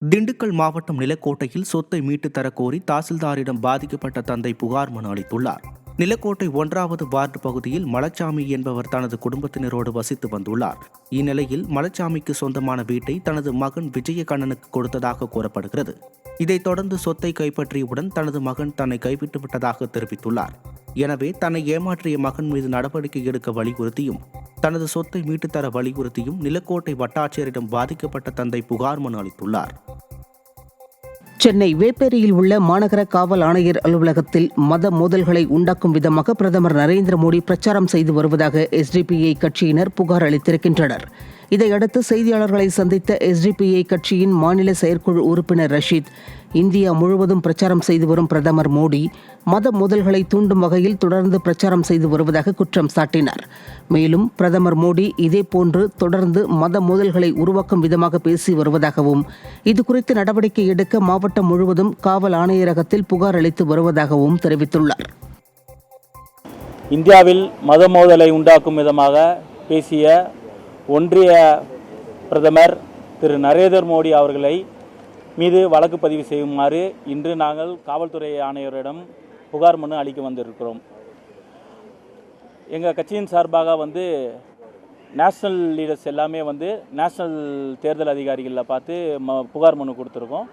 திண்டுக்கல் மாவட்டம் நிலக்கோட்டையில் சொத்தை மீட்டு தரக்கோரி தாசில்தாரிடம் பாதிக்கப்பட்ட தந்தை புகார் மனு அளித்துள்ளார். நிலக்கோட்டை 1வது வார்டு பகுதியில் மலச்சாமி என்பவர் தனது குடும்பத்தினரோடு வசித்து வந்துள்ளார். இந்நிலையில் மலச்சாமிக்கு சொந்தமான வீட்டை தனது மகன் விஜயகண்ணனுக்கு கொடுத்ததாக கூறப்படுகிறது. இதைத் தொடர்ந்து சொத்தை கைப்பற்றியவுடன் தனது மகன் தன்னை கைவிட்டு விட்டதாக தெரிவித்துள்ளார். எனவே தன்னை ஏமாற்றிய மகன் மீது நடவடிக்கை எடுக்க வலியுறுத்தியும் தனது சொத்தை மீட்டுத்தர வலியுறுத்தியும் நிலக்கோட்டை வட்டாட்சியரிடம் பாதிக்கப்பட்ட தந்தை புகார் மனு அளித்துள்ளார். சென்னை வேப்பேரியில் உள்ள மாநகர காவல் ஆணையர் அலுவலகத்தில் மத மோதல்களை உண்டாக்கும் விதமாக பிரதமர் நரேந்திர மோடி பிரச்சாரம் செய்து வருவதாக எஸ்டிபிஐ கட்சியினர் புகார் அளித்திருக்கின்றனர். இதையடுத்து செய்தியாளர்களை சந்தித்த எஸ்டிபிஐ கட்சியின் மாநில செயற்குழு உறுப்பினர் ரஷீத், இந்தியா முழுவதும் பிரச்சாரம் செய்து வரும் பிரதமர் மோடி மத மோதல்களை தூண்டும் வகையில் தொடர்ந்து பிரச்சாரம் செய்து வருவதாக குற்றம் சாட்டினார். மேலும் பிரதமர் மோடி இதேபோன்று தொடர்ந்து மத மோதல்களை உருவாக்கும் விதமாக பேசி வருவதாகவும் இதுகுறித்து நடவடிக்கை எடுக்க மாவட்டம் முழுவதும் காவல் ஆணையரகத்தில் புகார் அளித்து வருவதாகவும் தெரிவித்துள்ளார். இந்தியாவில் மத மோதலை உண்டாக்கும் விதமாக பேசிய ஒன்றிய பிரதமர் திரு நரேந்திர மோடி அவர்களை மீது வழக்கு பதிவு செய்யுமாறு இன்று நாங்கள் காவல்துறை ஆணையரிடம் புகார் மனு அளிக்க வந்திருக்கிறோம். எங்கள் கட்சியின் சார்பாக நேஷ்னல் லீடர்ஸ் எல்லாமே நேஷ்னல் தேர்தல் அதிகாரிகளில் பார்த்து புகார் மனு கொடுத்துருக்கோம்.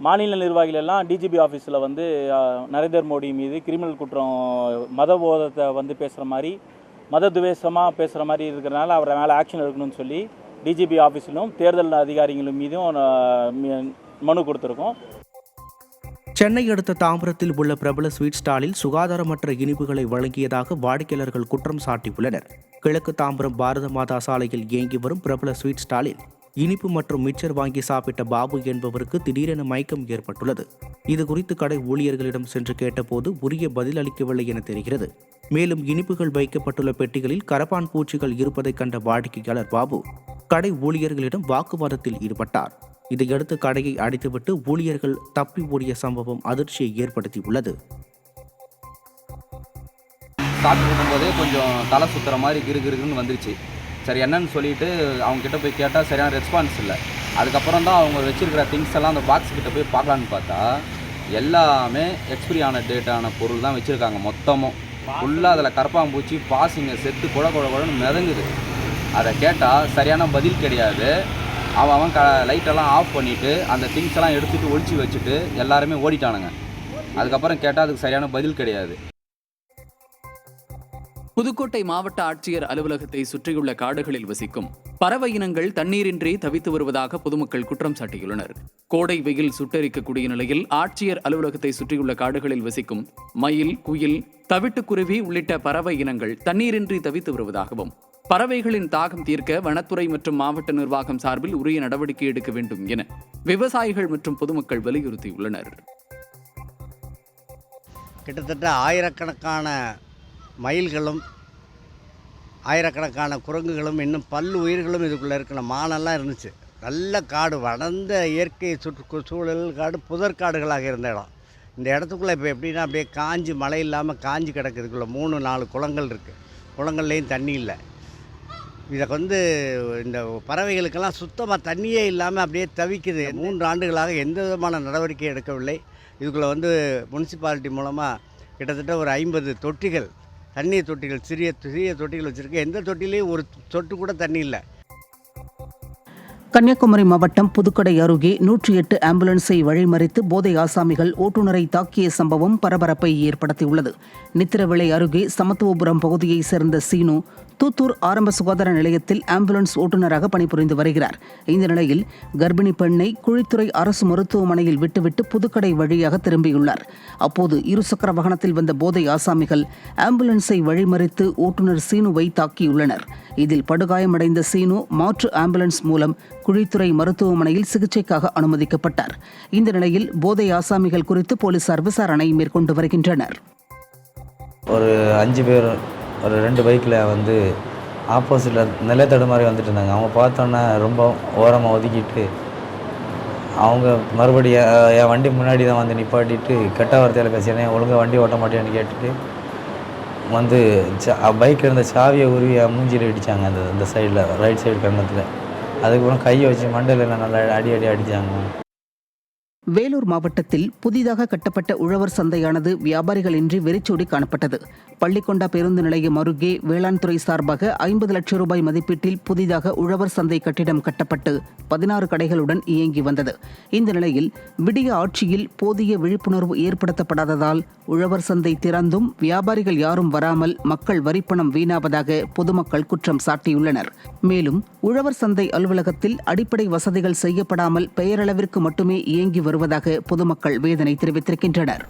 மாநில நிர்வாகிகள் எல்லாம் டிஜிபி ஆஃபீஸில் நரேந்திர மோடி மீது கிரிமினல் குற்றம் மத போதத்தை பேசுகிற மாதிரி மத துவேஷமாக பேசுகிற மாதிரி இருக்கிறனால அவரை மேலே ஆக்ஷன் எடுக்கணும்னு சொல்லி டிஜிபி ஆஃபீஸிலும் தேர்தல் அதிகாரிகளும் மீதும் மனு கொடுத்துருக்கோம். சென்னை அடுத்த தாம்பரத்தில் உள்ள பிரபல ஸ்வீட் ஸ்டாலில் சுகாதாரமற்ற இனிப்புகளை வழங்கியதாக வாடிக்கையாளர்கள் குற்றம் சாட்டியுள்ளனர். கிழக்கு தாம்பரம் பாரத மாதா சாலையில் இயங்கி வரும் பிரபல ஸ்வீட் ஸ்டாலில் இனிப்பு மற்றும் மிச்சர் வாங்கி சாப்பிட்ட பாபு என்பவருக்கு திடீரென மயக்கம் ஏற்பட்டுள்ளது. இதுகுறித்து கடை ஊழியர்களிடம் சென்று கேட்டபோது உரிய பதில் அளிக்கவில்லை என தெரிகிறது. மேலும் இனிப்புகள் வைக்கப்பட்டுள்ள பெட்டிகளில் கரப்பான் பூச்சிகள் இருப்பதை கண்ட வாடிக்கையாளர் பாபு கடை ஊழியர்களிடம் வாக்குவாதத்தில் ஈடுபட்டார். இதையடுத்து கடையை அடைத்துவிட்டு ஊழியர்கள் தப்பி ஓடிய சம்பவம் அதிர்ச்சியை ஏற்படுத்தியுள்ளது. சாப்பிட்டு போதே கொஞ்சம் தலை சுத்துற மாதிரி கிருகிருன்னு வந்துருச்சு. சரி என்னன்னு சொல்லிட்டு அவங்க கிட்ட போய் கேட்டால் சரியான ரெஸ்பான்ஸ் இல்லை. அதுக்கப்புறம் தான் அவங்க வச்சிருக்கிற திங்ஸ் எல்லாம் அந்த பாக்ஸ் கிட்ட போய் பார்க்கலான்னு பார்த்தா எல்லாமே எக்ஸ்பிரி ஆன டேட்டான பொருள் தான் வச்சுருக்காங்க. மொத்தமும் ஃபுல்லாக அதில் கரப்பாம்பூச்சி பாசிங்க செத்து குழன்னு மிதங்குது. அதை கேட்டால் சரியான பதில் கிடையாது. அவன் லைட்டெல்லாம் ஆஃப் பண்ணிவிட்டு அந்த திங்ஸ் எல்லாம் எடுத்துகிட்டு ஒழிச்சு வச்சுட்டு எல்லாருமே ஓடிட்டானுங்க. அதுக்கப்புறம் கேட்டால் அதுக்கு சரியான பதில் கிடையாது. புதுக்கோட்டை மாவட்ட ஆட்சியர் அலுவலகத்தை சுற்றியுள்ள காடுகளில் வசிக்கும் பறவை இனங்கள் தண்ணீரின்றி தவித்து வருவதாக பொதுமக்கள் குற்றம் சாட்டியுள்ளனர். கோடை வெயில் சுட்டெரிக்கக்கூடிய நிலையில் ஆட்சியர் அலுவலகத்தை சுற்றியுள்ள காடுகளில் வசிக்கும் மயில், குயில், தவிட்டுக்குருவி உள்ளிட்ட பறவை இனங்கள் தண்ணீரின்றி தவித்து வருவதாகவும் பறவைகளின் தாகம் தீர்க்க வனத்துறை மற்றும் மாவட்ட நிர்வாகம் சார்பில் உரிய நடவடிக்கை எடுக்க வேண்டும் என விவசாயிகள் மற்றும் பொதுமக்கள் வலியுறுத்தியுள்ளனர். கிட்டத்தட்ட ஆயிரக்கணக்கான மயில்களும் ஆயிரக்கணக்கான குரங்குகளும் இன்னும் உயிர்களும் இதுக்குள்ளே இருக்கிற மானெல்லாம் இருந்துச்சு. நல்ல காடு, வளர்ந்த இயற்கை சூழல் காடு, புதற்காடுகளாக இருந்த இடம். இந்த இடத்துக்குள்ளே இப்போ எப்படின்னா அப்படியே காஞ்சி, மழை இல்லாமல் காஞ்சி கிடக்குதுக்குள்ளே 3-4 குளங்கள் இருக்குது. குளங்கள்லேயும் தண்ணி இல்லை. இதை இந்த பறவைகளுக்கெல்லாம் சுத்தமாக தண்ணியே இல்லாமல் அப்படியே தவிக்குது. 3 ஆண்டுகளாக எந்த விதமான நடவடிக்கை எடுக்கவில்லை. இதுக்குள்ளே முனிசிபாலிட்டி மூலமாக கிட்டத்தட்ட ஒரு 50 தொட்டிகள், தண்ணீர் தொட்டிகள், சிறிய தொட்டிகள் வச்சுருக்கு. எந்த தொட்டிலையும் ஒரு சொட்டு கூட தண்ணி இல்லை. கன்னியாகுமரி மாவட்டம் புதுக்கடை அருகே 108 ஆம்புலன்ஸை வழிமறித்து போதை ஆசாமிகள் ஓட்டுநரை தாக்கிய சம்பவம் பரபரப்பை ஏற்படுத்தியுள்ளது. நித்திரவிளை அருகே சமத்துவபுரம் பகுதியைச் சேர்ந்த சீனு தூத்தூர் ஆரம்ப சுகாதார நிலையத்தில் ஆம்புலன்ஸ் ஓட்டுநராக பணிபுரிந்து வருகிறார். இந்த நிலையில் கர்ப்பிணி பெண்ணை குழித்துறை அரசு மருத்துவமனையில் விட்டுவிட்டு புதுக்கடை வழியாக திரும்பியுள்ளார். அப்போது இருசக்கர வாகனத்தில் வந்த போதை ஆசாமிகள் ஆம்புலன்ஸை வழிமறித்து ஓட்டுநர் சீனுவை தாக்கியுள்ளனர். இதில் படுகாயமடைந்த சீனு மாற்று ஆம்புலன்ஸ் மூலம் குழித்துறை மருத்துவமனையில் சிகிச்சைக்காக அனுமதிக்கப்பட்டார். இந்த நிலையில் போதை ஆசாமிகள் குறித்து போலீசார் விசாரணை மேற்கொண்டு வருகின்றனர். ஒரு 5 பேர் ஒரு 2 பைக்கில் ஆப்போசிட்டில் நிலத்தடு மாதிரி வந்துட்டு இருந்தாங்க. அவங்க பார்த்தோன்னே ரொம்ப ஓரமாக ஒதுக்கிட்டு அவங்க மறுபடியும் என் வண்டி முன்னாடி தான் நிப்பாட்டிட்டு கெட்ட வார்த்தையில் பேசினேன், ஒழுங்காக வண்டி ஓட்ட மாட்டேன்னு கேட்டுட்டு பைக்கில் இருந்த சாவியை உருவி மூஞ்சியில் இடித்தாங்க. அந்த சைடில் ரைட் சைடு கண்ணத்தில். அதுக்கப்புறம் கையை வச்சு மண்டையில் நல்லா அடி அடித்தாங்க. வேலூர் மாவட்டத்தில் புதிதாக கட்டப்பட்ட உழவர் சந்தையானது வியாபாரிகளின்றி வெறிச்சோடி காணப்பட்டது. பள்ளிக்கொண்டா பேருந்து நிலையம் அருகே வேளாண் துறை சார்பாக 50 லட்சம் ரூபாய் மதிப்பீட்டில் புதிதாக உழவர் சந்தை கட்டிடம் கட்டப்பட்டு 16 கடைகளுடன் இயங்கி வந்தது. இந்த நிலையில் விடிய ஆட்சியில் போதிய விழிப்புணர்வு ஏற்படுத்தப்படாததால் உழவர் சந்தை திறந்தும் வியாபாரிகள் யாரும் வராமல் மக்கள் வரிப்பணம் வீணாவதாக பொதுமக்கள் குற்றம் சாட்டியுள்ளனர். மேலும் உழவர் சந்தை அலுவலகத்தில் அடிப்படை வசதிகள் செய்யப்படாமல் பெயரளவிற்கு மட்டுமே இயங்கி வருவதாக பொதுமக்கள் வேதனை தெரிவித்திருக்கின்றனர்.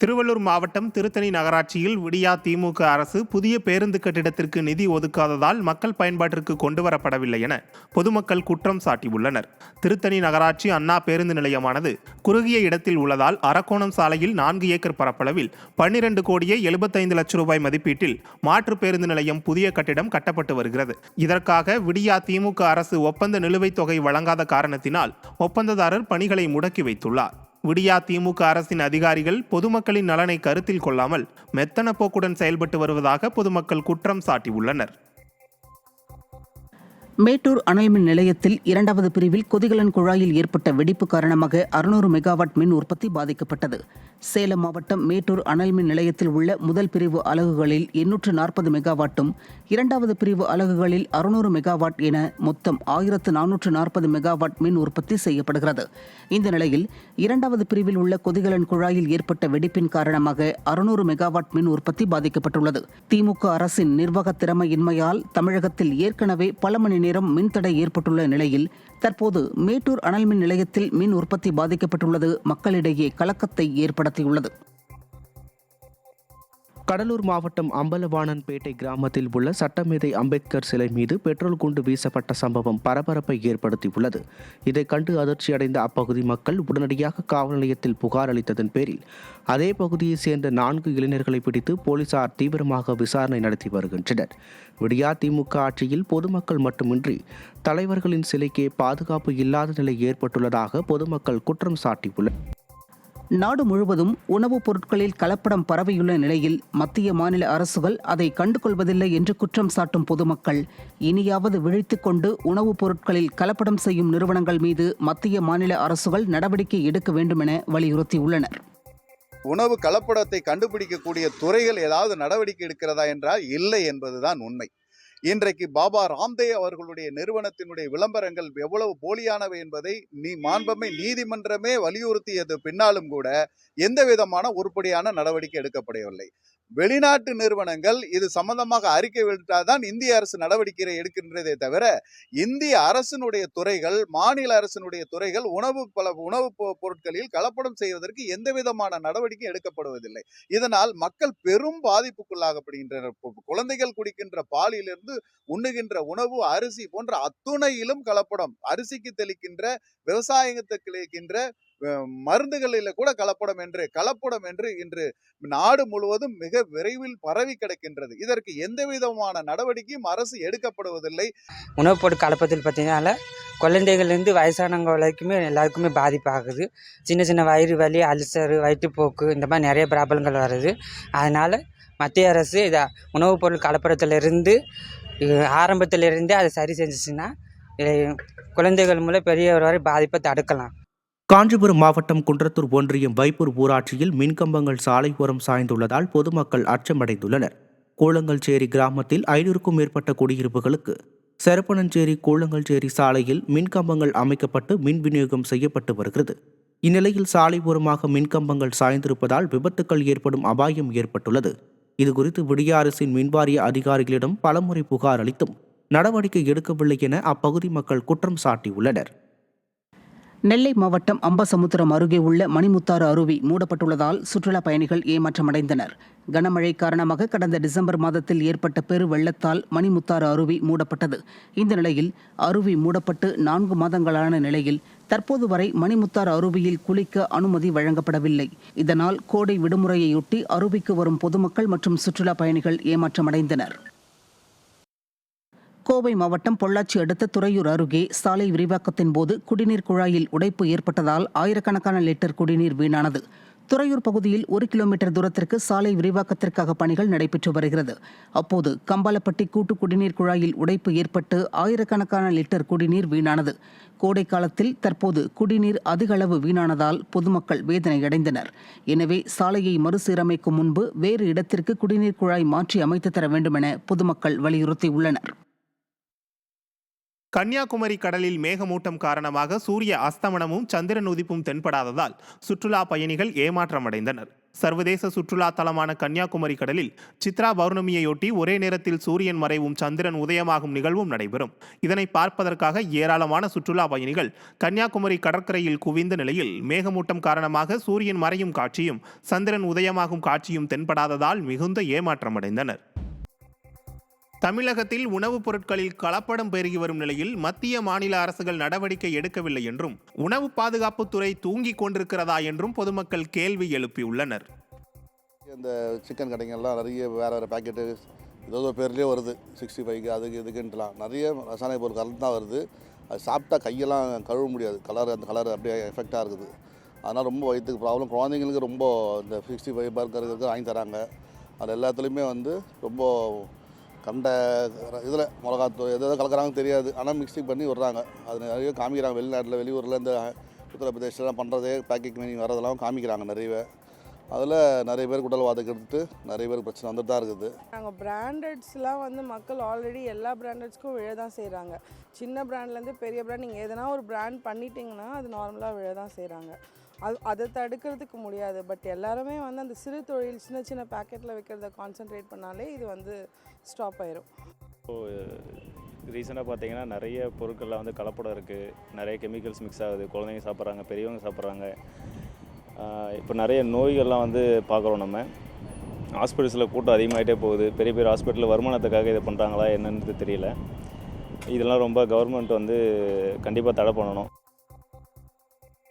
திருவள்ளூர் மாவட்டம் திருத்தணி நகராட்சியில் விடியா திமுக அரசு புதிய பேருந்து கட்டிடத்திற்கு நிதி ஒதுக்காததால் மக்கள் பயன்பாட்டிற்கு கொண்டுவரப்படவில்லை என பொதுமக்கள் குற்றம் சாட்டியுள்ளனர். திருத்தணி நகராட்சி அண்ணா பேருந்து நிலையமானது குறுகிய இடத்தில் உள்ளதால் அரக்கோணம் சாலையில் 4 ஏக்கர் பரப்பளவில் 12 கோடியே 75 லட்சம் ரூபாய் மதிப்பீட்டில் மாற்று பேருந்து நிலையம் புதிய கட்டிடம் கட்டப்பட்டு வருகிறது. இதற்காக விடியா திமுக அரசு ஒப்பந்த நிலுவைத் தொகை வழங்காத காரணத்தினால் ஒப்பந்ததாரர் பணிகளை முடக்கி வைத்துள்ளார். விடியா திமுக அரசின் அதிகாரிகள் பொதுமக்களின் நலனை கருத்தில் கொள்ளாமல் மெத்தன போக்குடன் செயல்பட்டு வருவதாக பொதுமக்கள் குற்றம் சாட்டியுள்ளனர். மேட்டூர் அனல்மின் நிலையத்தில் 2வது பிரிவில் கொதிகலன் குழாயில் ஏற்பட்ட வெடிப்பு காரணமாக 600 மெகாவாட் மின் உற்பத்தி பாதிக்கப்பட்டது. சேலம் மாவட்டம் மேட்டூர் அனல்மின் நிலையத்தில் உள்ள முதல் பிரிவு அலகுகளில் 840 மெகாவாட்டும் 2வது பிரிவு அலகுகளில் 600 மெகாவாட் என மொத்தம் 1440 மெகாவாட் மின் உற்பத்தி செய்யப்படுகிறது. இந்த நிலையில் 2வது பிரிவில் உள்ள கொதிகலன் குழாயில் ஏற்பட்ட வெடிப்பின் காரணமாக 600 மெகாவாட் மின் உற்பத்தி பாதிக்கப்பட்டுள்ளது. திமுக அரசின் நிர்வாக திறமையின்மையால் தமிழகத்தில் ஏற்கனவே பல மணி நேரம் மின்தடை ஏற்பட்டுள்ள நிலையில் தற்போது மேட்டூர் அனல்மின் நிலையத்தில் மின் உற்பத்தி பாதிக்கப்பட்டுள்ளது மக்களிடையே கலக்கத்தை ஏற்படுத்தியுள்ளது. கடலூர் மாவட்டம் அம்பலவாணன்பேட்டை கிராமத்தில் உள்ள சட்டமேதை அம்பேத்கர் சிலை மீது பெட்ரோல் குண்டு வீசப்பட்ட சம்பவம் பரபரப்பை ஏற்படுத்தியுள்ளது. இதை கண்டு அதிர்ச்சியடைந்த அப்பகுதி மக்கள் உடனடியாக காவல் நிலையத்தில் புகார் அளித்ததன் பேரில் அதே பகுதியைச் சேர்ந்த 4 இளைஞர்களை பிடித்து போலீசார் தீவிரமாக விசாரணை நடத்தி வருகின்றனர். விடியா திமுக ஆட்சியில் பொதுமக்கள் மட்டுமின்றி தலைவர்களின் சிலைக்கே பாதுகாப்பு இல்லாத நிலை ஏற்பட்டுள்ளதாக பொதுமக்கள் குற்றம் சாட்டியுள்ளனர். நாடு முழுவதும் உணவுப் பொருட்களில் கலப்படம் பரவியுள்ள நிலையில் மத்திய மாநில அரசுகள் அதை கண்டுகொள்வதில்லை என்று குற்றம் சாட்டும் பொதுமக்கள் இனியாவது விழித்துக் கொண்டு உணவுப் பொருட்களில் கலப்படம் செய்யும் நிறுவனங்கள் மீது மத்திய மாநில அரசுகள் நடவடிக்கை எடுக்க வேண்டும் என வலியுறுத்தியுள்ளனர். உணவு கலப்படத்தை கண்டுபிடிக்கக்கூடிய துறைகள் ஏதாவது நடவடிக்கை எடுக்கிறதா என்றால் இல்லை என்பதுதான் உண்மை. இன்றைக்கு பாபா ராம்தேவ் அவர்களுடைய நிறுவனத்தினுடைய விளம்பரங்கள் எவ்வளவு போலியானவை என்பதை மாண்புமிகு நீதிமன்றமே வலியுறுத்தியது பின்னாலும் கூட எந்த விதமான உருப்படியான நடவடிக்கை எடுக்கப்படவில்லை. வெளிநாட்டு நிறுவனங்கள் இது சம்பந்தமாக அறிக்கை விட்டால்தான் இந்திய அரசு நடவடிக்கை எடுக்கின்றதே தவிர இந்திய அரசினுடைய துறைகள், மாநில அரசினுடைய துறைகள் உணவுப் பொருட்களில் கலப்படம் செய்வதற்கு எந்த விதமான நடவடிக்கை எடுக்கப்படுவதில்லை. இதனால் மக்கள் பெரும் பாதிப்புக்குள்ளாகப்படுகின்றனர். குழந்தைகள் குடிக்கின்ற பாலிலிருந்து உண்ணுகின்ற உணவு, அரிசி போன்ற அத்துணையிலும் கலப்படம், அரிசிக்கு தெளிக்கின்ற, விவசாயத்துக்கு தெளிக்கின்ற மருந்துகளில் கூட கலப்படம் என்று இன்று நாடு முழுவதும் மிக விரைவில் பரவி கிடக்கின்றது. இதற்கு எந்த விதமான நடவடிக்கையும் அரசு எடுக்கப்படுவதில்லை. உணவுப் பொருள் கலப்பத்தில் பார்த்தீங்கன்னா குழந்தைகள்லேருந்து வயசானவங்க வரைக்குமே எல்லாருக்குமே பாதிப்பாகுது. சின்ன சின்ன வயிறு வலி, அல்சரு, வயிற்றுப்போக்கு இந்த மாதிரி நிறைய ப்ராப்ளங்கள் வருது. அதனால் மத்திய அரசு இதை உணவுப் பொருள் கலப்படத்திலிருந்து ஆரம்பத்திலிருந்தே அதை சரி செஞ்சிச்சுன்னா குழந்தைகள் மூலம் பெரியவர் வரை பாதிப்பை தடுக்கலாம். காஞ்சிபுரம் மாவட்டம் குன்றத்தூர் ஒன்றியம் வைப்பூர் ஊராட்சியில் மின்கம்பங்கள் சாலை ஓரம் சாய்ந்துள்ளதால் பொதுமக்கள் அச்சமடைந்துள்ளனர். கூழங்கல்சேரி கிராமத்தில் 500க்கும் மேற்பட்ட குடியிருப்புகளுக்கு செரப்பனஞ்சேரி கூழங்கல்சேரி சாலையில் மின்கம்பங்கள் அமைக்கப்பட்டு மின் விநியோகம் செய்யப்பட்டு வருகிறது. இந்நிலையில் சாலை ஓரமாக மின்கம்பங்கள் சாய்ந்திருப்பதால் விபத்துக்கள் ஏற்படும் அபாயம் ஏற்பட்டுள்ளது. இதுகுறித்து விடியா அரசின் மின்வாரிய அதிகாரிகளிடம் பலமுறை புகார் அளித்தும் நடவடிக்கை எடுக்கவில்லை என அப்பகுதி மக்கள் குற்றம் சாட்டியுள்ளனர். நெல்லை மாவட்டம் அம்பசமுத்திரம் அருகே உள்ள மணிமுத்தாறு அருவி மூடப்பட்டுள்ளதால் சுற்றுலா பயணிகள் ஏமாற்றமடைந்தனர். கனமழை காரணமாக கடந்த டிசம்பர் மாதத்தில் ஏற்பட்ட பெரு வெள்ளத்தால் மணிமுத்தாறு அருவி மூடப்பட்டது. இந்த நிலையில் அருவி மூடப்பட்டு 4 மாதங்களான நிலையில் தற்போது வரை மணிமுத்தாறு அருவியில் குளிக்க அனுமதி வழங்கப்படவில்லை. இதனால் கோடை விடுமுறையொட்டி அருவிக்கு வரும் பொதுமக்கள் மற்றும் சுற்றுலா பயணிகள் ஏமாற்றமடைந்தனர். கோவை மாவட்டம் பொள்ளாச்சி அடுத்த துறையூர் அருகே சாலை விரிவாக்கத்தின் போது குடிநீர் குழாயில் உடைப்பு ஏற்பட்டதால் ஆயிரக்கணக்கான லிட்டர் குடிநீர் வீணானது. துறையூர் பகுதியில் 1 கிலோமீட்டர் தூரத்திற்கு சாலை விரிவாக்கத்திற்காக பணிகள் நடைபெற்று வருகிறது. அப்போது கம்பாலப்பட்டி கூட்டு குடிநீர் குழாயில் உடைப்பு ஏற்பட்டு ஆயிரக்கணக்கான லிட்டர் குடிநீர் வீணானது. கோடை காலத்தில் தற்போது குடிநீர் அதிக அளவு வீணானதால் பொதுமக்கள் வேதனையடைந்தனர். எனவே சாலையை மறுசீரமைக்கும் முன்பு வேறு இடத்திற்கு குடிநீர் குழாய் மாற்றி அமைத்து தர வேண்டுமென பொதுமக்கள் வலியுறுத்தியுள்ளனர். கன்னியாகுமரி கடலில் மேகமூட்டம் காரணமாக சூரிய அஸ்தமனமும் சந்திரன் உதிப்பும் தென்படாததால் சுற்றுலா பயணிகள் ஏமாற்றமடைந்தனர். சர்வதேச சுற்றுலா தலமான கன்னியாகுமரி கடலில் சித்ரா பௌர்ணமியையொட்டி ஒரே நேரத்தில் சூரியன் மறைவும் சந்திரன் உதயமாகும் நிகழ்வும் நடைபெறும். இதனை பார்ப்பதற்காக ஏராளமான சுற்றுலா பயணிகள் கன்னியாகுமரி கடற்கரையில் குவிந்த நிலையில் மேகமூட்டம் காரணமாக சூரியன் மறையும் காட்சியும் சந்திரன் உதயமாகும் காட்சியும் தென்படாததால் மிகுந்த ஏமாற்றமடைந்தனர். தமிழகத்தில் உணவுப் பொருட்களில் கலப்படம் பெருகி வரும் நிலையில் மத்திய மாநில அரசுகள் நடவடிக்கை எடுக்கவில்லை என்றும் உணவு பாதுகாப்புத்துறை தூங்கிக் கொண்டிருக்கிறதா என்றும் பொதுமக்கள் கேள்வி எழுப்பியுள்ளனர். இந்த சிக்கன் கடைங்கள்லாம் நிறைய வேறு பேக்கெட்டு ஏதோ பேர்லேயே வருது, 65 அதுக்கு இதுக்குன்ட்டுலாம் நிறைய ரசாயன பொருள் கலந்து தான் வருது. அது சாப்பிட்டா கையெல்லாம் கழுவ முடியாது, அந்த கலர் அப்படியே எஃபெக்டாக இருக்குது. அதனால் ரொம்ப வயிற்றுக்கு ப்ராப்ளம். குழந்தைங்களுக்கு ரொம்ப இந்த 65 பர்கர் வாங்கி தராங்க. அது எல்லாத்துலேயுமே ரொம்ப கண்ட இதில் மிளகாத்தூள் எதோ கலக்கிறாங்கன்னு தெரியாது, ஆனால் மிக்சிங் பண்ணி விட்றாங்க. அது நிறைய காமிக்கிறாங்க. வெளிநாட்டில் வெளியூரில் இந்த உத்தரப்பிரதேசலாம் பண்ணுறதே பேக்கிங் பண்ணி வரதெல்லாம் காமிக்கிறாங்க நிறையவே. அதில் நிறைய பேருக்கு உடல்வாதத்துக்கு எடுத்து நிறைய பேருக்கு பிரச்சனை வந்துட்டு தான் இருக்குது. நாங்கள் பிராண்டட்ஸ்லாம் மக்கள் ஆல்ரெடி எல்லா பிராண்டட்ஸ்க்கும் விழ தான் செய்கிறாங்க. சின்ன பிராண்ட்லேருந்து பெரிய பிராண்ட் நீங்கள் எதனா ஒரு பிராண்ட் பண்ணிட்டீங்கன்னா அது நார்மலாக விழ தான் செய்கிறாங்க. அதை தடுக்கிறதுக்கு முடியாது. பட் எல்லாருமே அந்த சிறு தொழில் சின்ன சின்ன பேக்கெட்டில் வைக்கிறத கான்சென்ட்ரேட் பண்ணாலே இது ஸ்டாப் ஆயிரும். ரீசெண்டாக பார்த்தீங்கன்னா நிறைய பொருட்களில் கலப்படம் இருக்குது, நிறைய கெமிக்கல்ஸ் மிக்ஸ் ஆகுது. குழந்தைங்க சாப்பிட்றாங்க, பெரியவங்க சாப்பிட்றாங்க. இப்போ நிறைய நோய்கள்லாம் பார்க்குறோம். நம்ம ஹாஸ்பிட்டல்ஸில் கூட்டம் அதிகமாகிட்டே போகுது. பெரிய பெரிய ஹாஸ்பிட்டலில் வருமானத்துக்காக இதை பண்ணுறாங்களா என்னன்னு தெரியல. இதெல்லாம் ரொம்ப கவர்மெண்ட் கண்டிப்பாக தடை பண்ணணும்.